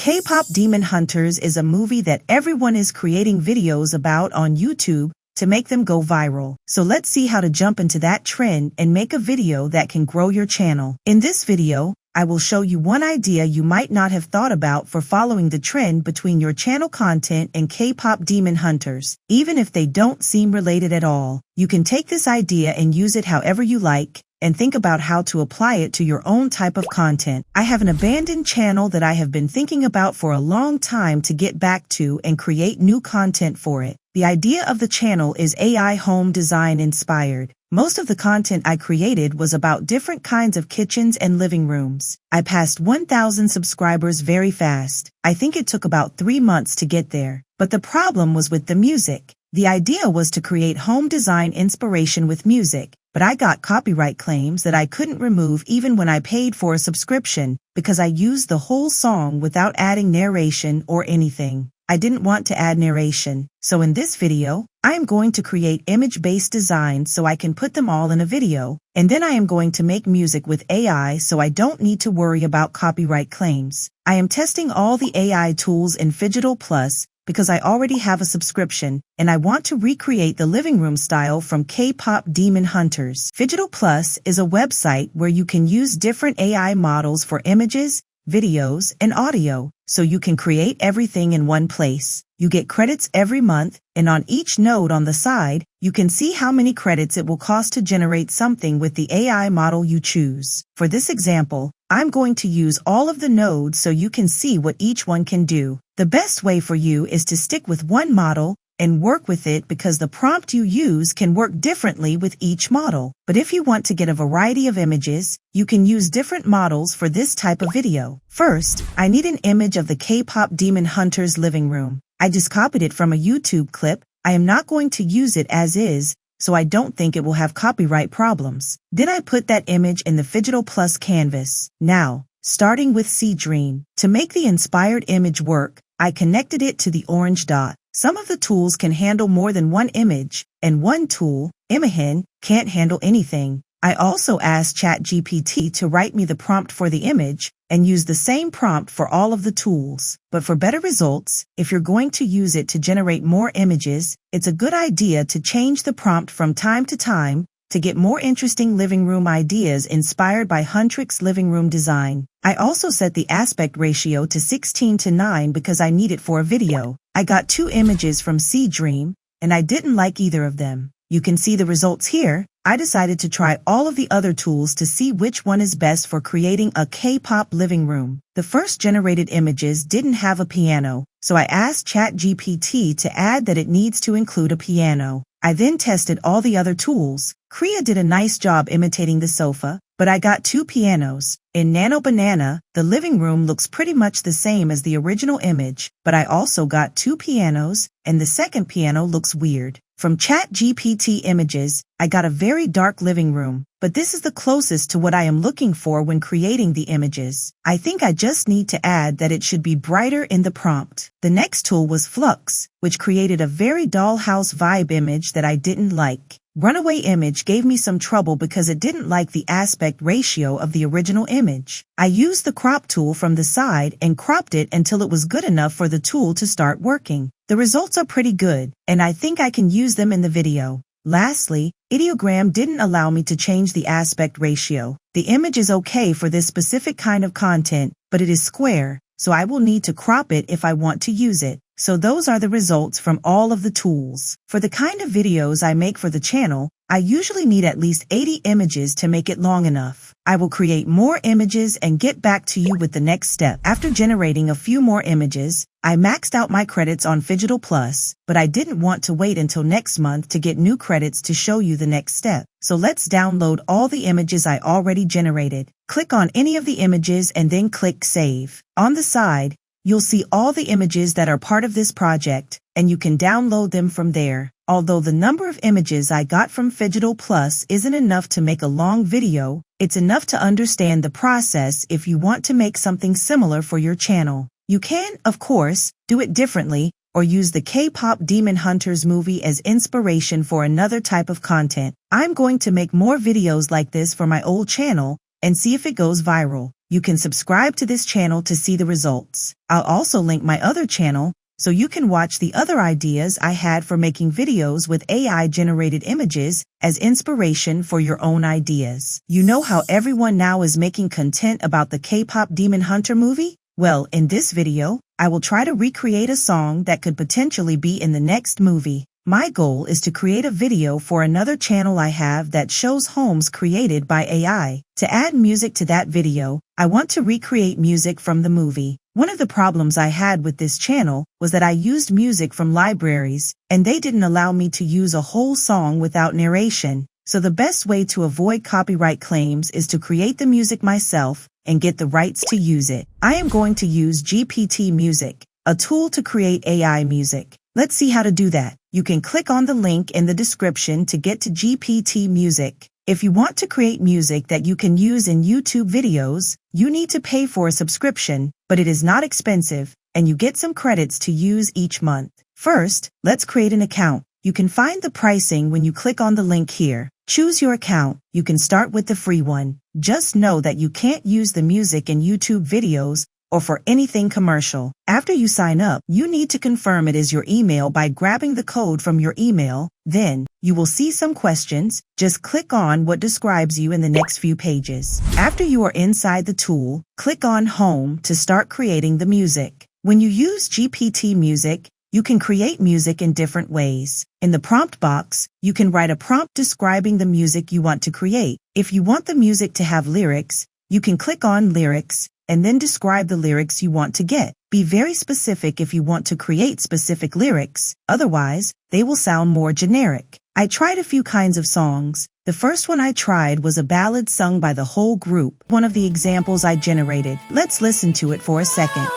K-pop Demon Hunters is a movie that everyone is creating videos about on YouTube to make them go viral. So let's see how to jump into that trend and make a video that can grow your channel. In this video, I will show you one idea you might not have thought about for following the trend between your channel content and K-pop Demon Hunters. Even if they don't seem related at all, you can take this idea and use it however you like, and think about how to apply it to your own type of content. I have an abandoned channel that I have been thinking about for a long time to get back to and create new content for it. The idea of the channel is AI home design inspired. Most of the content I created was about different kinds of kitchens and living rooms. I passed 1,000 subscribers very fast. I think it took about 3 months to get there. But the problem was with the music. The idea was to create home design inspiration with music, but I got copyright claims that I couldn't remove even when I paid for a subscription because I used the whole song without adding narration or anything. I didn't want to add narration, so in this video, I am going to create image-based designs so I can put them all in a video, and then I am going to make music with AI so I don't need to worry about copyright claims. I am testing all the AI tools in Phygital Plus because I already have a subscription, and I want to recreate the living room style from K-pop Demon Hunters. Phygital Plus is a website where you can use different AI models for images, videos, and audio, so you can create everything in one place. You get credits every month, and on each node on the side, you can see how many credits it will cost to generate something with the AI model you choose. For this example, I'm going to use all of the nodes so you can see what each one can do. The best way for you is to stick with one model and work with it because the prompt you use can work differently with each model. But if you want to get a variety of images, you can use different models for this type of video. First, I need an image of the K-pop Demon Hunters living room. I just copied it from a YouTube clip. I am not going to use it as is, so I don't think it will have copyright problems. Then I put that image in the Phygital Plus canvas. Now, starting with Dream. To make the inspired image work, I connected it to the orange dot. Some of the tools can handle more than one image, and one tool, Imagen, can't handle anything. I also asked ChatGPT to write me the prompt for the image, and use the same prompt for all of the tools. But for better results, if you're going to use it to generate more images, it's a good idea to change the prompt from time to time to get more interesting living room ideas inspired by Huntrix's living room design. I also set the aspect ratio to 16:9 because I need it for a video. I got 2 images from Dream, and I didn't like either of them. You can see the results here. I decided to try all of the other tools to see which one is best for creating a K-pop living room. The first generated images didn't have a piano, so I asked ChatGPT to add that it needs to include a piano. I then tested all the other tools. Kriya did a nice job imitating the sofa, but I got 2 pianos. In Nano Banana, the living room looks pretty much the same as the original image, but I also got 2 pianos, and the second piano looks weird. From ChatGPT images, I got a very dark living room, but this is the closest to what I am looking for when creating the images. I think I just need to add that it should be brighter in the prompt. The next tool was Flux, which created a very dollhouse vibe image that I didn't like. Runaway image gave me some trouble because it didn't like the aspect ratio of the original image. I used the crop tool from the side and cropped it until it was good enough for the tool to start working. The results are pretty good, and I think I can use them in the video. Lastly, Ideogram didn't allow me to change the aspect ratio. The image is okay for this specific kind of content, but it is square, so I will need to crop it if I want to use it. So those are the results from all of the tools. For the kind of videos I make for the channel, I usually need at least 80 images to make it long enough. I will create more images and get back to you with the next step. After generating a few more images, I maxed out my credits on Phygital Plus, but I didn't want to wait until next month to get new credits to show you the next step. So let's download all the images I already generated. Click on any of the images and then click Save. On the side, you'll see all the images that are part of this project, and you can download them from there. Although the number of images I got from Phygital Plus isn't enough to make a long video, it's enough to understand the process if you want to make something similar for your channel. You can, of course, do it differently, or use the K-pop Demon Hunters movie as inspiration for another type of content. I'm going to make more videos like this for my old channel and see if it goes viral. You can subscribe to this channel to see the results. I'll also link my other channel so you can watch the other ideas I had for making videos with AI-generated images as inspiration for your own ideas. You know how everyone now is making content about the K-pop Demon Hunter movie? Well, in this video, I will try to recreate a song that could potentially be in the next movie. My goal is to create a video for another channel I have that shows homes created by AI. To add music to that video, I want to recreate music from the movie. One of the problems I had with this channel was that I used music from libraries, and they didn't allow me to use a whole song without narration. So the best way to avoid copyright claims is to create the music myself and get the rights to use it. I am going to use GPT Music, a tool to create AI music. Let's see how to do that. You can click on the link in the description to get to GPT Music. If you want to create music that you can use in YouTube videos, you need to pay for a subscription, but it is not expensive, and you get some credits to use each month. First, let's create an account. You can find the pricing when you click on the link here. Choose your account. You can start with the free one. Just know that you can't use the music in YouTube videos or for anything commercial. After you sign up, you need to confirm it is your email by grabbing the code from your email. Then, you will see some questions. Just click on what describes you in the next few pages. After you are inside the tool, click on Home to start creating the music. When you use GPT Music, you can create music in different ways. In the prompt box, you can write a prompt describing the music you want to create. If you want the music to have lyrics, you can click on Lyrics, and then describe the lyrics you want to get. Be very specific if you want to create specific lyrics, otherwise, they will sound more generic. I tried a few kinds of songs. The first one I tried was a ballad sung by the whole group. One of the examples I generated. Let's listen to it for a second.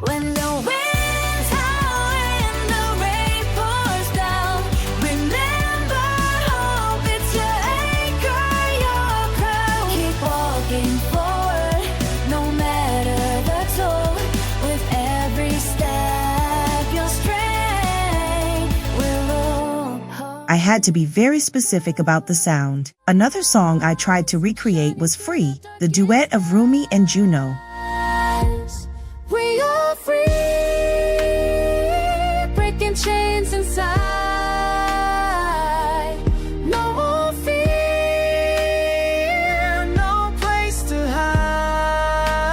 When the winds howl and the rain pours down, remember hope, it's your anchor, your crown. Keep walking forward, no matter the toll. With every step, your strength will hold. I had to be very specific about the sound. Another song I tried to recreate was Free, the duet of Rumi and Juno. We are free, breaking chains inside. No more fear, no place to hide.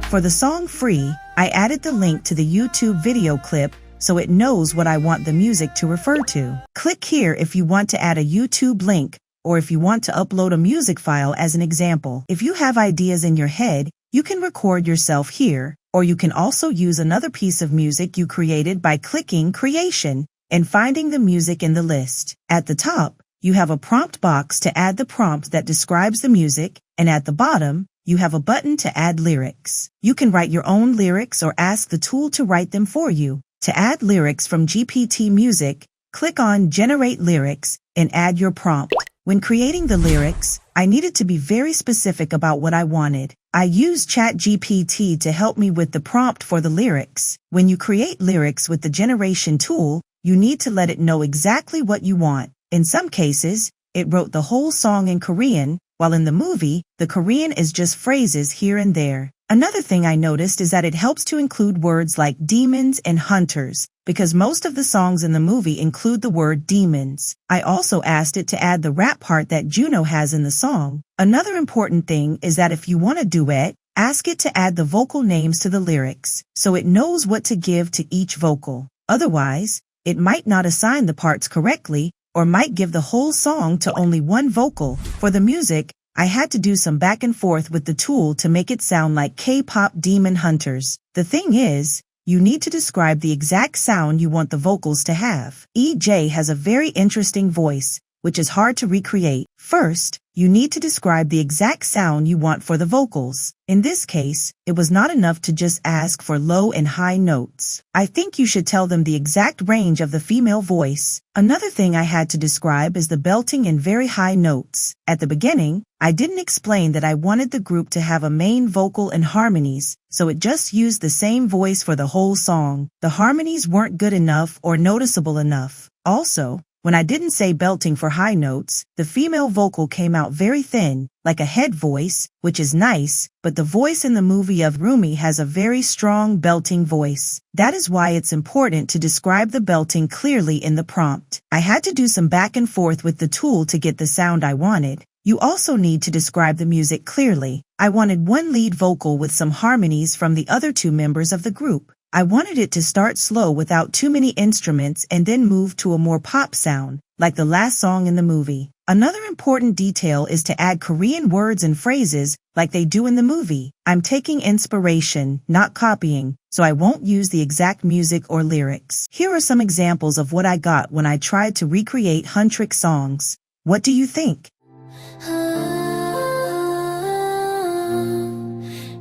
For the song Free, I added the link to the YouTube video clip so it knows what I want the music to refer to. Click here if you want to add a YouTube link or if you want to upload a music file as an example. If you have ideas in your head, you can record yourself here, or you can also use another piece of music you created by clicking Creation and finding the music in the list. At the top, you have a prompt box to add the prompt that describes the music, and at the bottom, you have a button to add lyrics. You can write your own lyrics or ask the tool to write them for you. To add lyrics from GPT Music, click on Generate Lyrics and add your prompt. When creating the lyrics, I needed to be very specific about what I wanted. I used ChatGPT to help me with the prompt for the lyrics. When you create lyrics with the generation tool, you need to let it know exactly what you want. In some cases, it wrote the whole song in Korean, while in the movie, the Korean is just phrases here and there. Another thing I noticed is that it helps to include words like demons and hunters, because most of the songs in the movie include the word demons. I also asked it to add the rap part that Juno has in the song. Another important thing is that if you want a duet, ask it to add the vocal names to the lyrics, so it knows what to give to each vocal. Otherwise, it might not assign the parts correctly, or might give the whole song to only one vocal. For the music, I had to do some back and forth with the tool to make it sound like K-pop Demon Hunters. The thing is, you need to describe the exact sound you want the vocals to have. EJ has a very interesting voice, which is hard to recreate. First, you need to describe the exact sound you want for the vocals. In this case, it was not enough to just ask for low and high notes. I think you should tell them the exact range of the female voice. Another thing I had to describe is the belting and very high notes. At the beginning, I didn't explain that I wanted the group to have a main vocal and harmonies, so it just used the same voice for the whole song. The harmonies weren't good enough or noticeable enough. Also, When I didn't say belting for high notes, the female vocal came out very thin, like a head voice, which is nice, but the voice in the movie of Rumi has a very strong belting voice. That is why it's important to describe the belting clearly in the prompt. I had to do some back and forth with the tool to get the sound I wanted. You also need to describe the music clearly. I wanted one lead vocal with some harmonies from the other two members of the group. I wanted it to start slow without too many instruments and then move to a more pop sound, like the last song in the movie. Another important detail is to add Korean words and phrases like they do in the movie. I'm taking inspiration, not copying, so I won't use the exact music or lyrics. Here are some examples of what I got when I tried to recreate Huntrick songs. What do you think?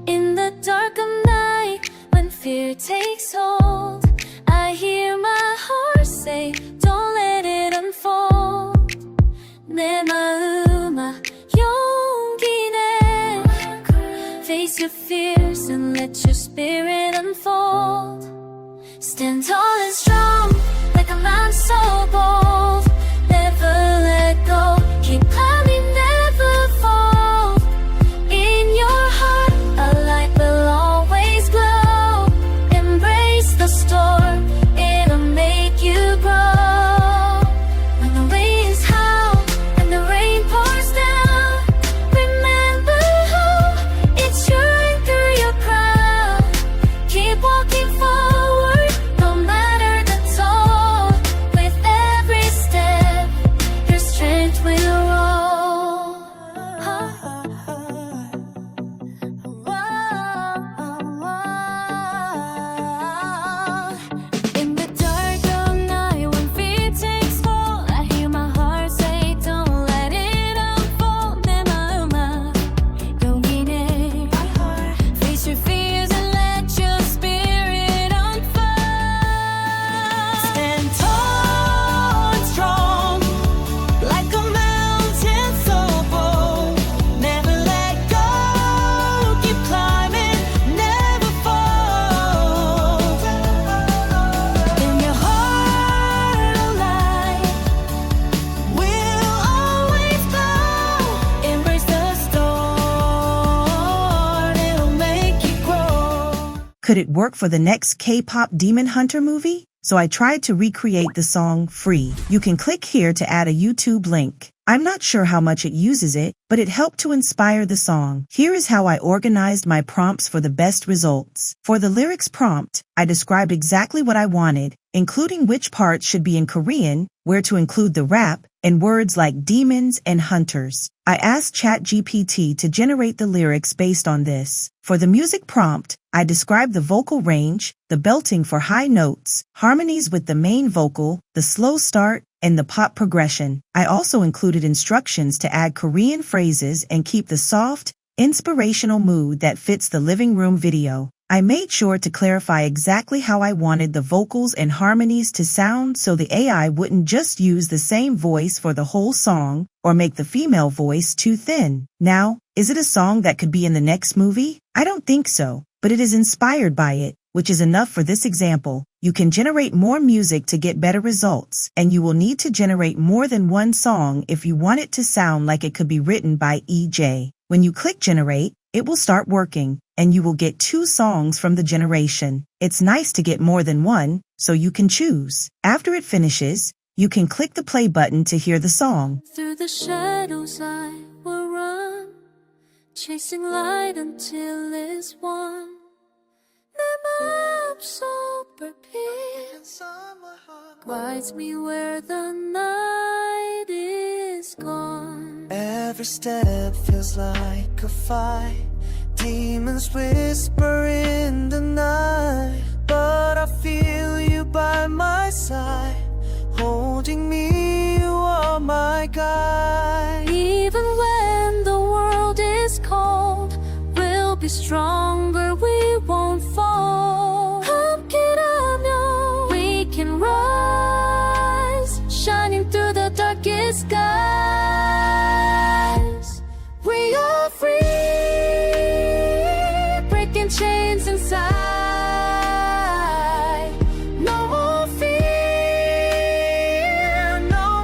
In the dark of night, when fear takes hold, I hear my heart say, don't let it unfold. 내 마음아 용기 내. Face your fears and let your spirit unfold. Stand tall and strong, like a man so bold. Never let go, keep climbing, never fall. In your heart, a light will always glow. Embrace the storm, it'll make you grow. When the winds howl and the rain pours down, remember hope, it's your anchor, your crown. Keep walking forward, no matter the toll. With every step, your strength will roll. In the dark of night, when fear takes hold, I hear my heart say, don't let it unfold. 내 마음아 용기 내. Face your fears and let your spirit unfold. Stand tall and strong, like a mountain so bold. Never let go, keep climbing, never fall. In your heart, a light will always glow. Embrace the storm, it'll make you grow. Could it work for the next K-pop Demon Hunter movie? So I tried to recreate the song Free. You can click here to add a YouTube link. I'm not sure how much it uses it, but it helped to inspire the song. Here is how I organized my prompts for the best results. For the lyrics prompt, I described exactly what I wanted, including which parts should be in Korean, where to include the rap, and words like demons and hunters. I asked ChatGPT to generate the lyrics based on this. For the music prompt, I described the vocal range, the belting for high notes, harmonies with the main vocal, the slow start, and the pop progression. I also included instructions to add Korean phrases and keep the soft, inspirational mood that fits the living room video. I made sure to clarify exactly how I wanted the vocals and harmonies to sound so the AI wouldn't just use the same voice for the whole song or make the female voice too thin. Now, is it a song that could be in the next movie? I don't think so, but it is inspired by it, which is enough for this example. You can generate more music to get better results, and you will need to generate more than one song if you want it to sound like it could be written by EJ. When you click generate, it will start working, and you will get 2 songs from the generation. It's nice to get more than one, so you can choose. After it finishes, you can click the play button to hear the song. Through the shadows I will run, chasing light until it's won. 내 마음속 불빛 guides me where the night is gone. Every step feels like a fight. Demons whisper in the night, but I feel you by my side. Holding me, you are my guide. Even when the world is cold, we'll be stronger, we won't fall. 함께라면 we can rise, shining through the darkest skies. We are free, breaking chains inside. No more fear, no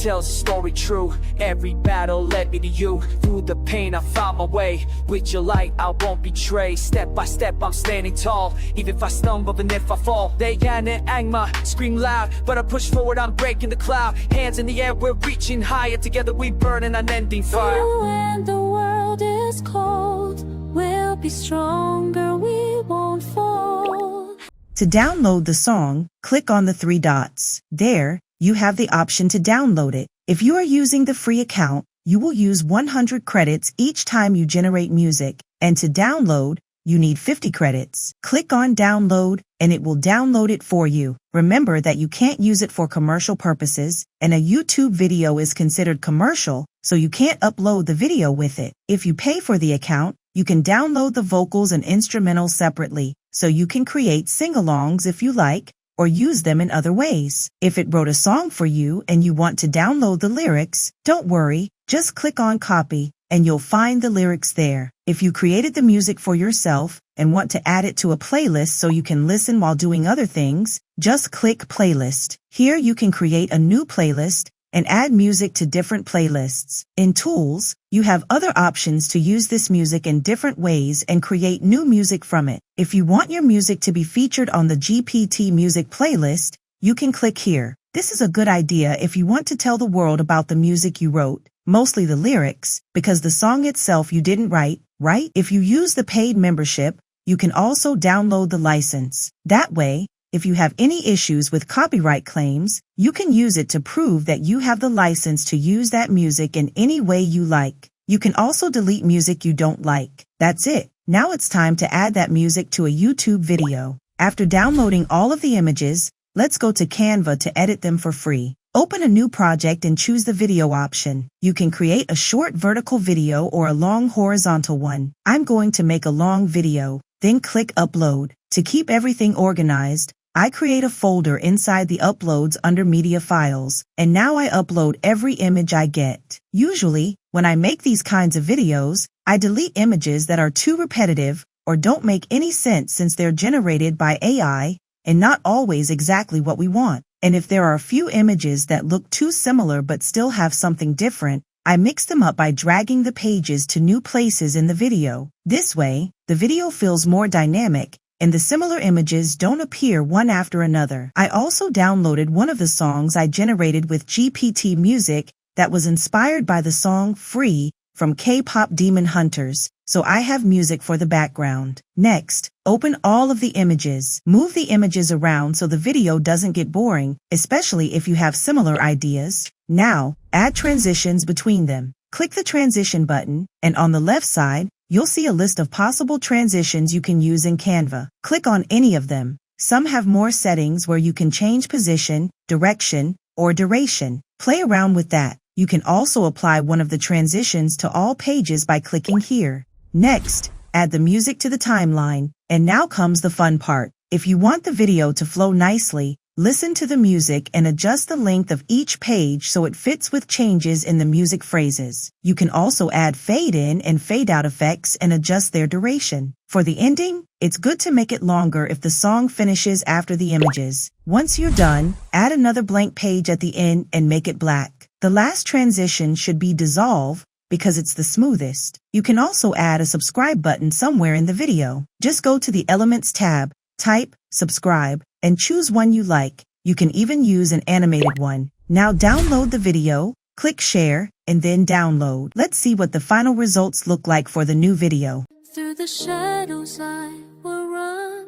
tells a story true. Every battle led me to you. Through the pain I found my way. With your light I won't betray. Step by step I'm standing tall. Even if I stumble and if I fall. They can and angma, scream loud. But I push forward, I'm breaking the cloud. Hands in the air, we're reaching higher. Together we burn an unending fire. When the world is cold, we'll be stronger, we won't fall. To download the song, click on the 3 dots. There, you have the option to download it. If you are using the free account, you will use 100 credits each time you generate music, and to download, you need 50 credits. Click on download, and it will download it for you. Remember that you can't use it for commercial purposes, and a YouTube video is considered commercial, so you can't upload the video with it. If you pay for the account, you can download the vocals and instrumentals separately, so you can create sing-alongs if you like, or use them in other ways. If it wrote a song for you and you want to download the lyrics, don't worry, just click on copy, and you'll find the lyrics there. If you created the music for yourself and want to add it to a playlist so you can listen while doing other things, just click playlist. Here you can create a new playlist and add music to different playlists. In Tools, you have other options to use this music in different ways and create new music from it. If you want your music to be featured on the GPT Music playlist, you can click here. This is a good idea if you want to tell the world about the music you wrote, mostly the lyrics, because the song itself you didn't write, right? If you use the paid membership, you can also download the license. That way, if you have any issues with copyright claims, you can use it to prove that you have the license to use that music in any way you like. You can also delete music you don't like. That's it. Now it's time to add that music to a YouTube video. After downloading all of the images, let's go to Canva to edit them for free. Open a new project and choose the video option. You can create a short vertical video or a long horizontal one. I'm going to make a long video, then click Upload. To keep everything organized, I create a folder inside the uploads under media files, and now I upload every image I get. Usually, when I make these kinds of videos, I delete images that are too repetitive or don't make any sense since they're generated by AI and not always exactly what we want. And if there are a few images that look too similar but still have something different, I mix them up by dragging the pages to new places in the video. This way, the video feels more dynamic and the similar images don't appear one after another. I also downloaded one of the songs I generated with GPT Music that was inspired by the song Free from K-pop Demon Hunters, so I have music for the background. Next, open all of the images. Move the images around so the video doesn't get boring, especially if you have similar ideas. Now, add transitions between them. Click the transition button, and on the left side, you'll see a list of possible transitions you can use in Canva. Click on any of them. Some have more settings where you can change position, direction, or duration. Play around with that. You can also apply one of the transitions to all pages by clicking here. Next, add the music to the timeline. And now comes the fun part. If you want the video to flow nicely, listen to the music and adjust the length of each page so it fits with changes in the music phrases. You can also add fade in and fade out effects and adjust their duration. For the ending, it's good to make it longer if the song finishes after the images. Once you're done, add another blank page at the end and make it black. The last transition should be dissolve because it's the smoothest. You can also add a subscribe button somewhere in the video. Just go to the Elements tab, type subscribe, and choose one you like. You can even use an animated one. Now download the video, click share, and then download. Let's see what the final results look like for the new video. Through the shadows I will run,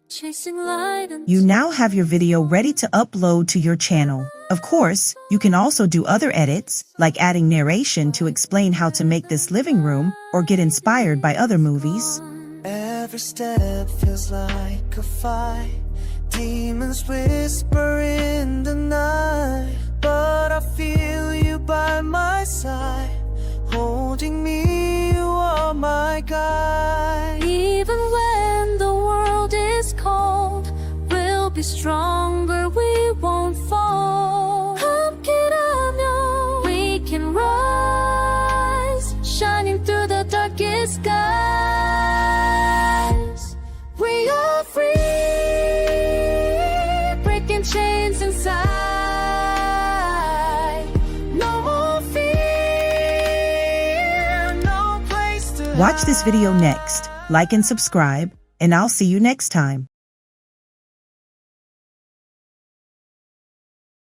chasing light and You now have your video ready to upload to your channel. Of course, you can also do other edits, like adding narration to explain how to make this living room or get inspired by other movies. Every step feels like a fight. Demons whisper in the night, but I feel you by my side. Holding me, you are my guide. even when the world is cold, we'll be stronger, we won't fall. 함께라면 we can rise, shining through the darkest skies. We are free, breaking chains inside. Watch this video next, like and subscribe, and I'll see you next time.